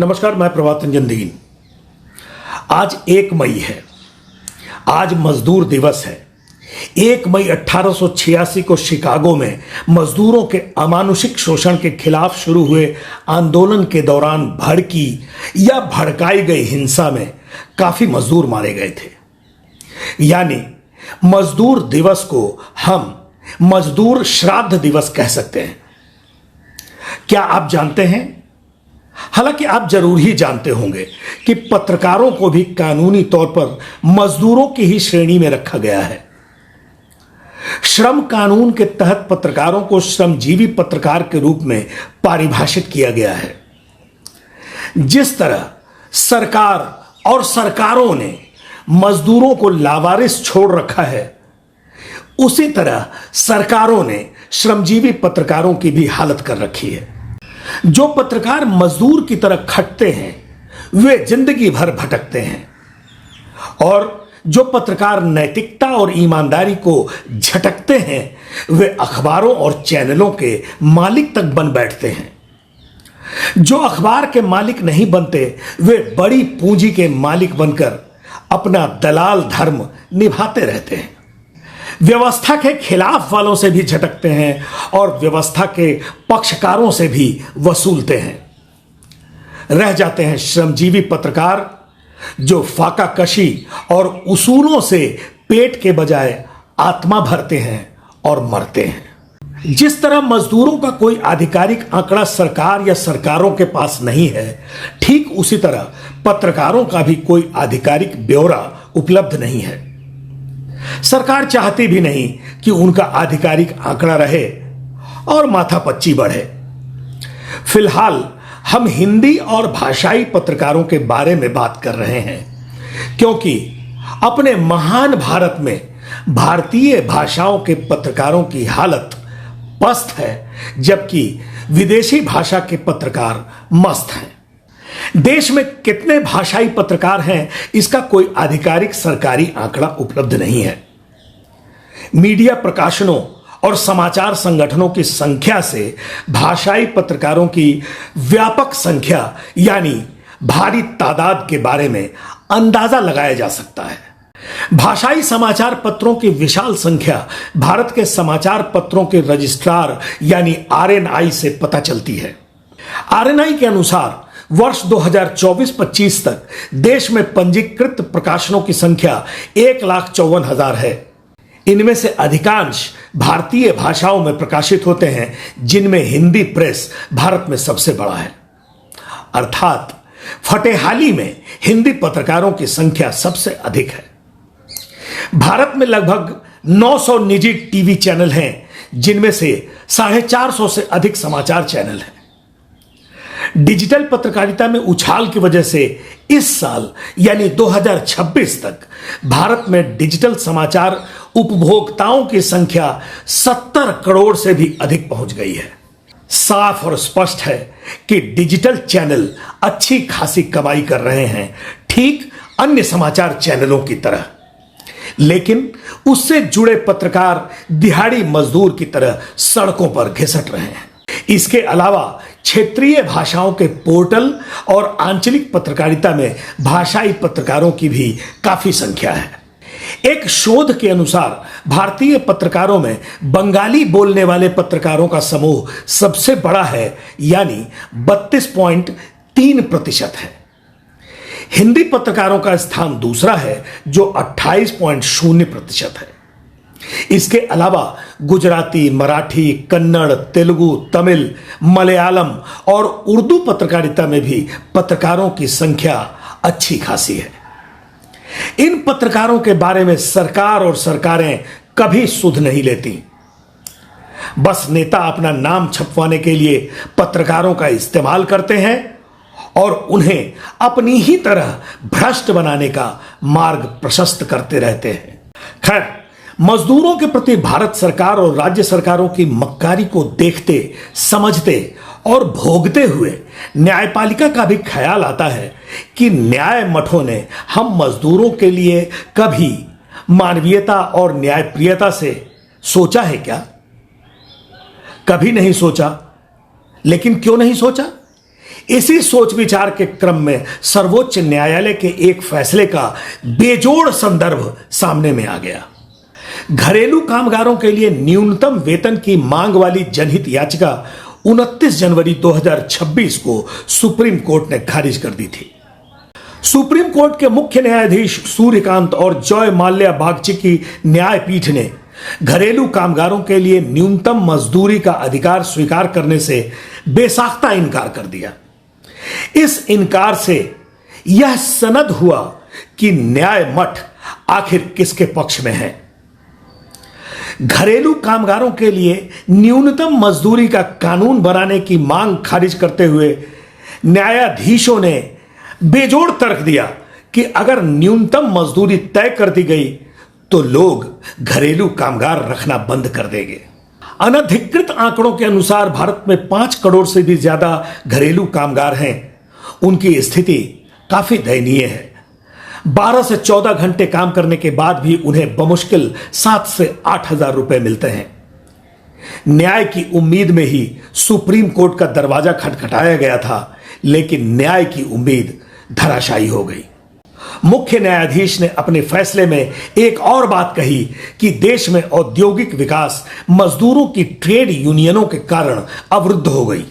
नमस्कार, मैं प्रभात रंजन दीन। आज 1 मई है। आज मजदूर दिवस है। 1 मई 1886 को शिकागो में मजदूरों के अमानुषिक शोषण के खिलाफ शुरू हुए आंदोलन के दौरान भड़की या भड़काई गई हिंसा में काफी मजदूर मारे गए थे। यानी मजदूर दिवस को हम मजदूर श्राद्ध दिवस कह सकते हैं। क्या आप जानते हैं? हालांकि आप जरूर ही जानते होंगे कि पत्रकारों को भी कानूनी तौर पर मजदूरों की ही श्रेणी में रखा गया है। श्रम कानून के तहत पत्रकारों को श्रमजीवी पत्रकार के रूप में परिभाषित किया गया है। जिस तरह सरकार और सरकारों ने मजदूरों को लावारिस छोड़ रखा है, उसी तरह सरकारों ने श्रमजीवी पत्रकारों की भी हालत कर रखी है। जो पत्रकार मजदूर की तरह खटते हैं वे जिंदगी भर भटकते हैं, और जो पत्रकार नैतिकता और ईमानदारी को झटकते हैं वे अखबारों और चैनलों के मालिक तक बन बैठते हैं। जो अखबार के मालिक नहीं बनते वे बड़ी पूंजी के मालिक बनकर अपना दलाल धर्म निभाते रहते हैं। व्यवस्था के खिलाफ वालों से भी झटकते हैं और व्यवस्था के पक्षकारों से भी वसूलते हैं। रह जाते हैं श्रमजीवी पत्रकार जो फाका कशी और उसूलों से पेट के बजाय आत्मा भरते हैं और मरते हैं। जिस तरह मजदूरों का कोई आधिकारिक आंकड़ा सरकार या सरकारों के पास नहीं है, ठीक उसी तरह पत्रकारों का भी कोई आधिकारिक ब्यौरा उपलब्ध नहीं है। सरकार चाहती भी नहीं कि उनका आधिकारिक आंकड़ा रहे और माथापच्ची बढ़े। फिलहाल हम हिंदी और भाषाई पत्रकारों के बारे में बात कर रहे हैं, क्योंकि अपने महान भारत में भारतीय भाषाओं के पत्रकारों की हालत पस्त है, जबकि विदेशी भाषा के पत्रकार मस्त हैं। देश में कितने भाषाई पत्रकार हैं इसका कोई आधिकारिक सरकारी आंकड़ा उपलब्ध नहीं है। मीडिया प्रकाशनों और समाचार संगठनों की संख्या से भाषाई पत्रकारों की व्यापक संख्या यानी भारी तादाद के बारे में अंदाजा लगाया जा सकता है। भाषाई समाचार पत्रों की विशाल संख्या भारत के समाचार पत्रों के रजिस्ट्रार यानी आरएनआई से पता चलती है। आरएनआई के अनुसार वर्ष 2024-25 तक देश में पंजीकृत प्रकाशनों की संख्या 1,54,000 है। इनमें से अधिकांश भारतीय भाषाओं में प्रकाशित होते हैं, जिनमें हिंदी प्रेस भारत में सबसे बड़ा है। अर्थात फटेहाली में हिंदी पत्रकारों की संख्या सबसे अधिक है। भारत में लगभग 900 निजी टीवी चैनल हैं, जिनमें से 450 से अधिक समाचार चैनल हैं। डिजिटल पत्रकारिता में उछाल की वजह से इस साल यानी 2026 तक भारत में डिजिटल समाचार उपभोक्ताओं की संख्या 70 करोड़ से भी अधिक पहुंच गई है। साफ और स्पष्ट है कि डिजिटल चैनल अच्छी खासी कमाई कर रहे हैं, ठीक अन्य समाचार चैनलों की तरह। लेकिन उससे जुड़े पत्रकार दिहाड़ी मजदूर की तरह सड़कों पर घिसट रहे हैं। इसके अलावा क्षेत्रीय भाषाओं के पोर्टल और आंचलिक पत्रकारिता में भाषाई पत्रकारों की भी काफी संख्या है। एक शोध के अनुसार भारतीय पत्रकारों में बंगाली बोलने वाले पत्रकारों का समूह सबसे बड़ा है, यानी 32.3% है। हिंदी पत्रकारों का स्थान दूसरा है जो 28.0% है। इसके अलावा गुजराती, मराठी, कन्नड़, तेलुगु, तमिल, मलयालम और उर्दू पत्रकारिता में भी पत्रकारों की संख्या अच्छी खासी है। इन पत्रकारों के बारे में सरकार और सरकारें कभी सुध नहीं लेती। बस नेता अपना नाम छपवाने के लिए पत्रकारों का इस्तेमाल करते हैं और उन्हें अपनी ही तरह भ्रष्ट बनाने का मार्ग प्रशस्त करते रहते हैं। खैर, मजदूरों के प्रति भारत सरकार और राज्य सरकारों की मक्कारी को देखते, समझते और भोगते हुए न्यायपालिका का भी ख्याल आता है कि न्याय मठों ने हम मजदूरों के लिए कभी मानवीयता और न्यायप्रियता से सोचा है क्या? कभी नहीं सोचा। लेकिन क्यों नहीं सोचा? इसी सोच विचार के क्रम में सर्वोच्च न्यायालय के एक फैसले का बेजोड़ संदर्भ सामने में आ गया। घरेलू कामगारों के लिए न्यूनतम वेतन की मांग वाली जनहित याचिका 29 जनवरी 2026 को सुप्रीम कोर्ट ने खारिज कर दी थी। सुप्रीम कोर्ट के मुख्य न्यायाधीश सूर्यकांत और जॉय माल्या बागची की न्यायपीठ ने घरेलू कामगारों के लिए न्यूनतम मजदूरी का अधिकार स्वीकार करने से बेसाख्ता इनकार कर दिया। इस इनकार से यह सनद हुआ कि न्याय मठ आखिर किसके पक्ष में है। घरेलू कामगारों के लिए न्यूनतम मजदूरी का कानून बनाने की मांग खारिज करते हुए न्यायाधीशों ने बेजोड़ तर्क दिया कि अगर न्यूनतम मजदूरी तय कर दी गई तो लोग घरेलू कामगार रखना बंद कर देंगे। अनधिकृत आंकड़ों के अनुसार भारत में 5 करोड़ से भी ज्यादा घरेलू कामगार हैं। उनकी स्थिति काफी दयनीय है। 12 से 14 घंटे काम करने के बाद भी उन्हें बमुश्किल 7 से 8 हजार रुपए मिलते हैं। न्याय की उम्मीद में ही सुप्रीम कोर्ट का दरवाजा खटखटाया गया था, लेकिन न्याय की उम्मीद धराशायी हो गई। मुख्य न्यायाधीश ने अपने फैसले में एक और बात कही कि देश में औद्योगिक विकास मजदूरों की ट्रेड यूनियनों के कारण अवरुद्ध हो गई,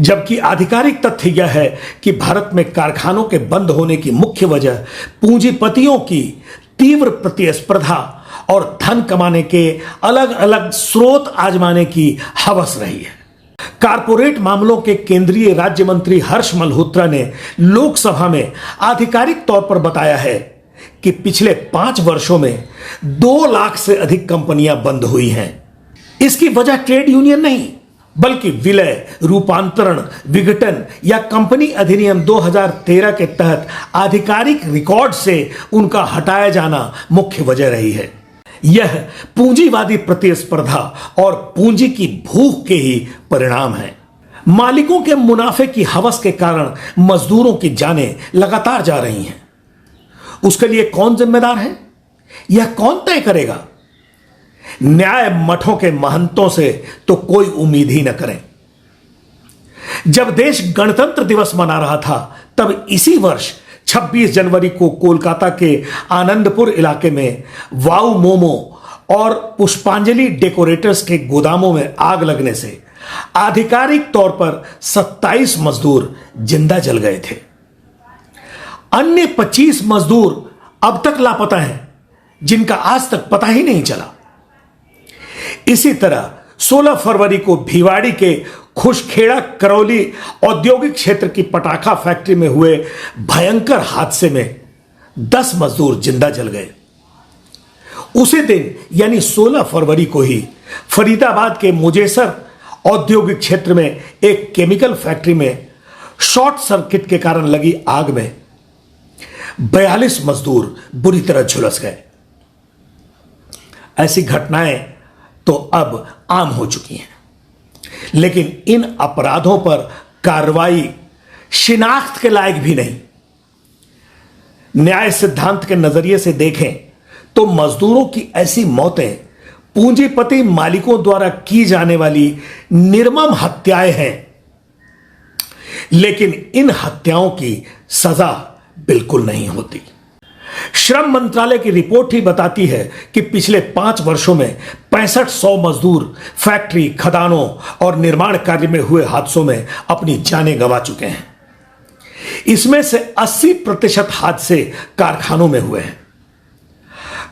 जबकि आधिकारिक तथ्य यह है कि भारत में कारखानों के बंद होने की मुख्य वजह पूंजीपतियों की तीव्र प्रतिस्पर्धा और धन कमाने के अलग अलग स्रोत आजमाने की हवस रही है। कारपोरेट मामलों के केंद्रीय राज्य मंत्री हर्ष मल्होत्रा ने लोकसभा में आधिकारिक तौर पर बताया है कि पिछले 5 वर्षों में 2 लाख से अधिक कंपनियां बंद हुई हैं। इसकी वजह ट्रेड यूनियन नहीं, बल्कि विलय, रूपांतरण, विघटन या कंपनी अधिनियम 2013 के तहत आधिकारिक रिकॉर्ड से उनका हटाया जाना मुख्य वजह रही है। यह पूंजीवादी प्रतिस्पर्धा और पूंजी की भूख के ही परिणाम है। मालिकों के मुनाफे की हवस के कारण मजदूरों की जानें लगातार जा रही हैं। उसके लिए कौन जिम्मेदार है, यह कौन तय करेगा? न्याय मठों के महंतों से तो कोई उम्मीद ही न करें। जब देश गणतंत्र दिवस मना रहा था, तब इसी वर्ष 26 जनवरी को कोलकाता के आनंदपुर इलाके में वाऊ मोमो और पुष्पांजलि डेकोरेटर्स के गोदामों में आग लगने से आधिकारिक तौर पर 27 मजदूर जिंदा जल गए थे। अन्य 25 मजदूर अब तक लापता हैं, जिनका आज तक पता ही नहीं चला। इसी तरह 16 फरवरी को भिवाड़ी के खुशखेड़ा करौली औद्योगिक क्षेत्र की पटाखा फैक्ट्री में हुए भयंकर हादसे में 10 मजदूर जिंदा जल गए। उसी दिन यानी 16 फरवरी को ही फरीदाबाद के मुजेसर औद्योगिक क्षेत्र में एक केमिकल फैक्ट्री में शॉर्ट सर्किट के कारण लगी आग में 42 मजदूर बुरी तरह झुलस गए। ऐसी घटनाएं तो अब आम हो चुकी हैं, लेकिन इन अपराधों पर कार्रवाई शिनाख्त के लायक भी नहीं। न्याय सिद्धांत के नजरिए से देखें तो मजदूरों की ऐसी मौतें पूंजीपति मालिकों द्वारा की जाने वाली निर्मम हत्याएं हैं, लेकिन इन हत्याओं की सजा बिल्कुल नहीं होती। श्रम मंत्रालय की रिपोर्ट ही बताती है कि पिछले 5 वर्षों में 6500 मजदूर फैक्ट्री, खदानों और निर्माण कार्य में हुए हादसों में अपनी जानें गंवा चुके हैं। इसमें से 80% हादसे कारखानों में हुए हैं।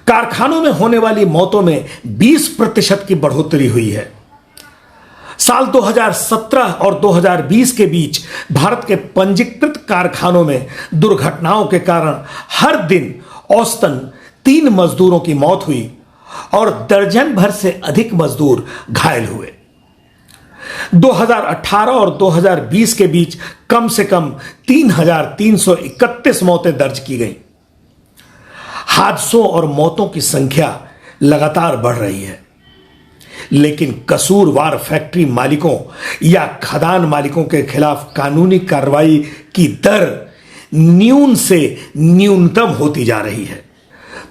कारखानों में होने वाली मौतों में 20% की बढ़ोतरी हुई है। साल 2017 और 2020 के बीच भारत के पंजीकृत कारखानों में दुर्घटनाओं के कारण हर दिन औसतन 3 मजदूरों की मौत हुई और दर्जन भर से अधिक मजदूर घायल हुए। 2018 और 2020 के बीच कम से कम 3,331 मौतें दर्ज की गईं। हादसों और मौतों की संख्या लगातार बढ़ रही है, लेकिन कसूरवार फैक्ट्री मालिकों या खदान मालिकों के खिलाफ कानूनी कार्रवाई की दर न्यून से न्यूनतम होती जा रही है।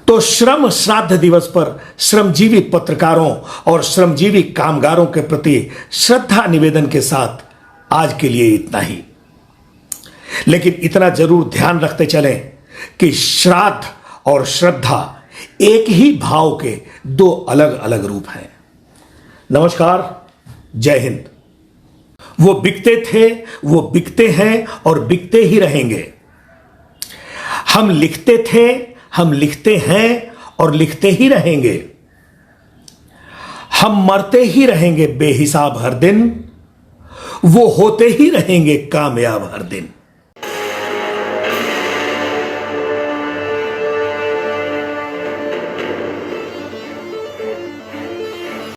तो श्रम श्राद्ध दिवस पर श्रमजीवी पत्रकारों और श्रमजीवी कामगारों के प्रति श्रद्धा निवेदन के साथ आज के लिए इतना ही। लेकिन इतना जरूर ध्यान रखते चलें कि श्राद्ध और श्रद्धा एक ही भाव के दो अलग अलग रूप हैं। नमस्कार, जय हिंद। वो बिकते थे, वो बिकते हैं और बिकते ही रहेंगे। हम लिखते थे, हम लिखते हैं और लिखते ही रहेंगे। हम मरते ही रहेंगे बेहिसाब हर दिन, वो होते ही रहेंगे कामयाब हर दिन।